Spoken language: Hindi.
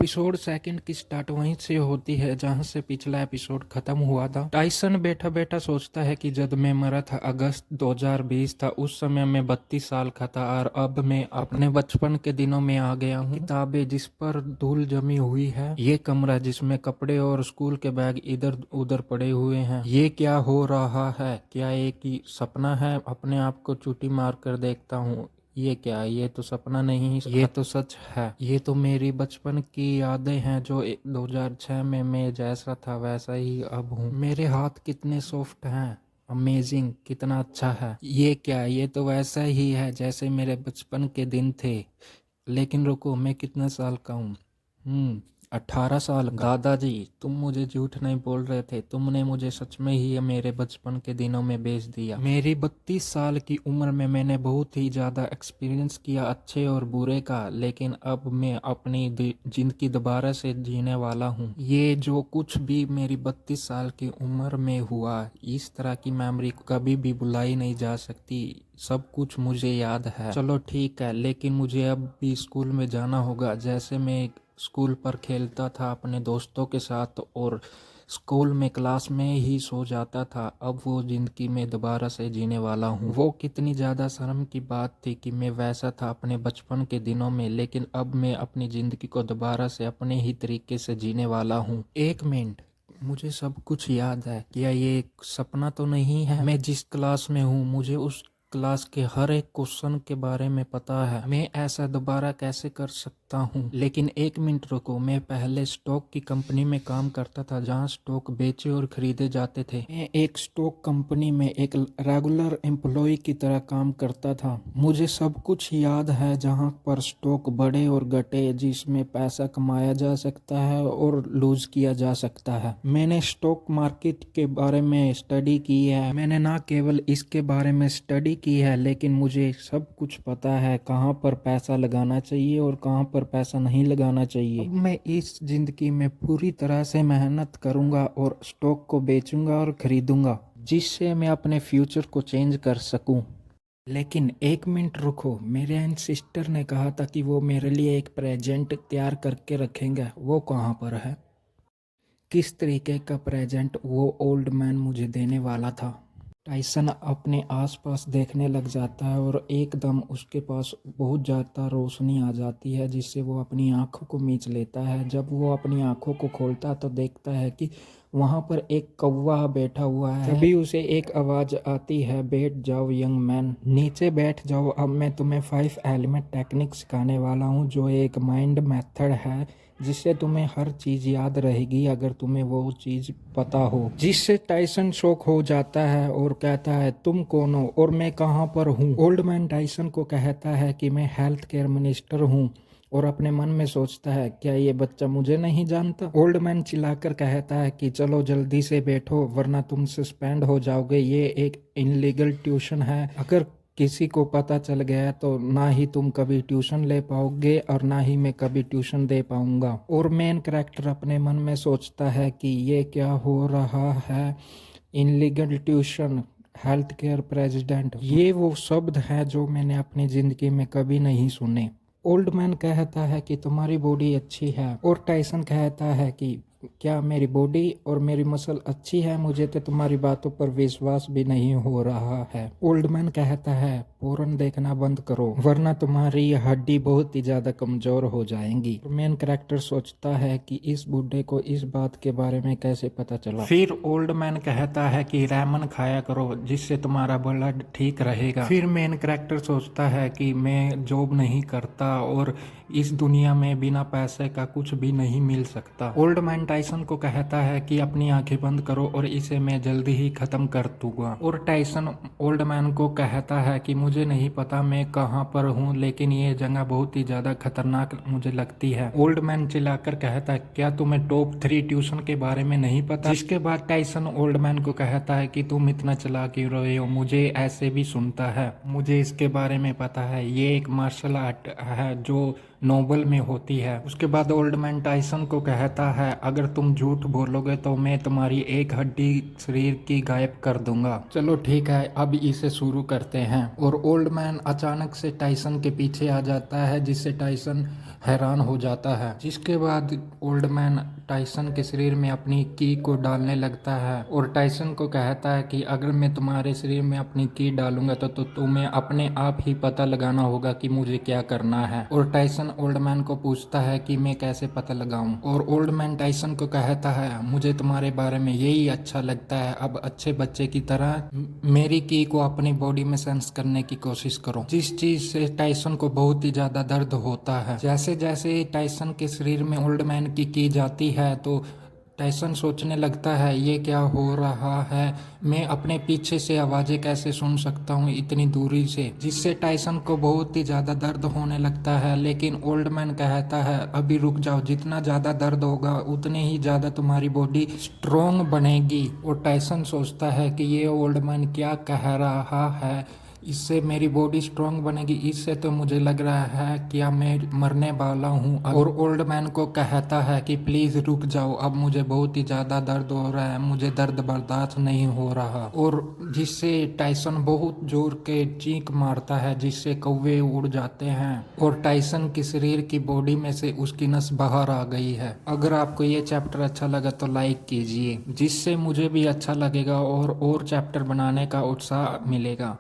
एपिसोड सेकंड की स्टार्ट वहीं से होती है जहां से पिछला एपिसोड खत्म हुआ था। टाइसन बैठा बैठा सोचता है कि जब मैं मरा था अगस्त 2020 था, उस समय मैं 32 साल का था और अब मैं अपने बचपन के दिनों में आ गया हूँ। किताबें जिस पर धूल जमी हुई है, ये कमरा जिसमें कपड़े और स्कूल के बैग इधर उधर पड़े हुए हैं। ये क्या हो रहा है? क्या एक ही सपना है? अपने आप को चुटी मार कर देखता हूँ। ये क्या? ये तो सपना नहीं, ये तो सच है। ये तो मेरी बचपन की यादें हैं जो 2006 में मैं जैसा था वैसा ही अब हूँ। मेरे हाथ कितने सॉफ्ट हैं, अमेजिंग, कितना अच्छा है। ये क्या? ये तो वैसा ही है जैसे मेरे बचपन के दिन थे। लेकिन रुको, मैं कितने साल का हूँ? 18 साल का। दादाजी, तुम मुझे झूठ नहीं बोल रहे थे, तुमने मुझे सच में ही मेरे बचपन के दिनों में भेज दिया। मेरी 32 साल की उम्र में मैंने बहुत ही ज़्यादा एक्सपीरियंस किया, अच्छे और बुरे का, लेकिन अब मैं अपनी जिंदगी दोबारा से जीने वाला हूँ। ये जो कुछ भी मेरी 32 साल की उम्र में हुआ, इस तरह की मेमोरी कभी भी बुलाई नहीं जा सकती। सब कुछ मुझे याद है। चलो ठीक है, लेकिन मुझे अब भी स्कूल में जाना होगा। जैसे मैं स्कूल पर खेलता था अपने दोस्तों के साथ और स्कूल में क्लास में ही सो जाता था, अब वो जिंदगी में दोबारा से जीने वाला हूँ। वो कितनी ज़्यादा शर्म की बात थी कि मैं वैसा था अपने बचपन के दिनों में, लेकिन अब मैं अपनी ज़िंदगी को दोबारा से अपने ही तरीके से जीने वाला हूँ। एक मिनट, मुझे सब कुछ याद है। क्या ये एक सपना तो नहीं है? मैं जिस क्लास में हूँ, मुझे उस क्लास के हर एक क्वेश्चन के बारे में पता है। मैं ऐसा दोबारा कैसे कर सकता हूँ? लेकिन एक मिनट रुको, मैं पहले स्टॉक की कंपनी में काम करता था जहाँ स्टॉक बेचे और खरीदे जाते थे। मैं एक स्टॉक कंपनी में एक रेगुलर एम्प्लॉय की तरह काम करता था। मुझे सब कुछ याद है, जहाँ पर स्टॉक बढ़े और घटे, जिसमें पैसा कमाया जा सकता है और लूज किया जा सकता है। मैंने स्टॉक मार्केट के बारे में स्टडी की है। मैंने ना केवल इसके बारे में स्टडी की है, लेकिन मुझे सब कुछ पता है कहाँ पर पैसा लगाना चाहिए और कहाँ पर पैसा नहीं लगाना चाहिए। अब मैं इस जिंदगी में पूरी तरह से मेहनत करूंगा और स्टॉक को बेचूंगा और खरीदूंगा, जिससे मैं अपने फ्यूचर को चेंज कर सकूं। लेकिन एक मिनट रुको, मेरे एंड सिस्टर ने कहा था कि वो मेरे लिए एक प्रेजेंट तैयार करके रखेंगे। वो कहाँ पर है? किस तरीके का प्रेजेंट वो ओल्ड मैन मुझे देने वाला था? टाइसन अपने आसपास देखने लग जाता है और एकदम उसके पास बहुत ज़्यादा रोशनी आ जाती है, जिससे वो अपनी आंखों को मीच लेता है। जब वो अपनी आंखों को खोलता है तो देखता है कि वहाँ पर एक कौवा बैठा हुआ है। तभी उसे एक आवाज़ आती है, बैठ जाओ यंग मैन, नीचे बैठ जाओ। अब मैं तुम्हें 5 एलिमेंट टेक्निक सिखाने वाला हूँ, जो एक माइंड मेथड है जिससे तुम्हें हर चीज़ याद रहेगी अगर तुम्हें वो चीज़ पता हो। जिससे टाइसन शॉक हो जाता है और कहता है, तुम कौन हो और मैं कहाँ पर हूँ? ओल्ड मैन टाइसन को कहता है कि मैं हेल्थ केयर मिनिस्टर हूँ, और अपने मन में सोचता है, क्या ये बच्चा मुझे नहीं जानता? ओल्ड मैन चिल्लाकर कहता है कि चलो जल्दी से बैठो वरना तुम सस्पेंड हो जाओगे। ये एक इनलीगल ट्यूशन है, अगर किसी को पता चल गया तो ना ही तुम कभी ट्यूशन ले पाओगे और ना ही मैं कभी ट्यूशन दे पाऊंगा। और मेन कैरेक्टर अपने मन में सोचता है कि ये क्या हो रहा है, illegal tuition, health care president, ये वो शब्द हैं जो मैंने अपनी ज़िंदगी में कभी नहीं सुने। ओल्ड मैन कहता है कि तुम्हारी बॉडी अच्छी है, और टाइसन कहता है कि क्या मेरी बॉडी और मेरी मसल अच्छी है? मुझे तो तुम्हारी बातों पर विश्वास भी नहीं हो रहा है। ओल्ड मैन कहता है, पोर्न देखना बंद करो वरना तुम्हारी हड्डी बहुत ही ज्यादा कमजोर हो जाएंगी। मेन कैरेक्टर सोचता है कि इस बूढ़े को इस बात के बारे में कैसे पता चला। फिर ओल्ड मैन कहता है कि रेमन खाया करो जिससे तुम्हारा ब्लड ठीक रहेगा। फिर मेन कैरेक्टर सोचता है कि मैं जॉब नहीं करता और इस दुनिया में बिना पैसे का कुछ भी नहीं मिल सकता। ओल्ड मैन टाइसन को कहता है कि अपनी आंखें बंद करो और इसे मैं जल्दी ही खत्म कर दूंगा। और टाइसन ओल्ड मैन को कहता है कि मुझे नहीं पता मैं कहाँ पर हूँ, लेकिन ये जगह बहुत ही ज्यादा खतरनाक मुझे लगती है। ओल्ड मैन चिल्लाकर कहता है, क्या तुम्हें टॉप 3 ट्यूशन के बारे में नहीं पता? जिसके बाद टाइसन ओल्ड मैन को कहता है कि तुम इतना चला क्यों रहे हो, मुझे ऐसे भी सुनता है, मुझे इसके बारे में पता है। ये एक मार्शल आर्ट है जो नोबल में होती है। उसके बाद ओल्ड मैन टाइसन को कहता है, अगर तुम झूठ बोलोगे तो मैं तुम्हारी एक हड्डी शरीर की गायब कर दूंगा। चलो ठीक है, अब इसे शुरू करते हैं। और ओल्ड मैन अचानक से टाइसन के पीछे आ जाता है, जिससे टाइसन हैरान हो जाता है। जिसके बाद ओल्ड मैन टाइसन के शरीर में अपनी की को डालने लगता है और टाइसन को कहता है कि अगर मैं तुम्हारे शरीर में अपनी की डालूंगा तो तुम्हें अपने आप ही पता लगाना होगा कि मुझे क्या करना है। और टाइसन ओल्ड मैन को पूछता है कि मैं कैसे पता लगाऊं। और ओल्ड मैन टाइसन को कहता है, मुझे तुम्हारे बारे में यही अच्छा लगता है, अब अच्छे बच्चे की तरह मेरी की को अपनी बॉडी में सेंस करने की कोशिश करो। जिस चीज से टाइसन को बहुत ही ज्यादा दर्द होता है। जैसे जैसे टाइसन के शरीर में ओल्ड मैन की जाती है तो टाइसन सोचने लगता है, ये क्या हो रहा है, मैं अपने पीछे से आवाजें कैसे सुन सकता हूँ इतनी दूरी से। जिससे टाइसन को बहुत ही ज्यादा दर्द होने लगता है। लेकिन ओल्ड मैन कहता है, अभी रुक जाओ, जितना ज्यादा दर्द होगा उतने ही ज्यादा तुम्हारी बॉडी स्ट्रोंग बनेगी। और टाइसन सोचता है कि ये ओल्ड मैन क्या कह रहा है, इससे मेरी बॉडी स्ट्रांग बनेगी, इससे तो मुझे लग रहा है क्या मैं मरने वाला हूँ। और ओल्ड मैन को कहता है कि प्लीज रुक जाओ, अब मुझे बहुत ही ज्यादा दर्द हो रहा है, मुझे दर्द बर्दाश्त नहीं हो रहा। और जिससे टाइसन बहुत जोर के चीख मारता है, जिससे कौवे उड़ जाते हैं और टाइसन की शरीर की बॉडी में से उसकी नस बाहर आ गई है। अगर आपको ये चैप्टर अच्छा लगा तो लाइक कीजिए, जिससे मुझे भी अच्छा लगेगा और चैप्टर बनाने का उत्साह मिलेगा।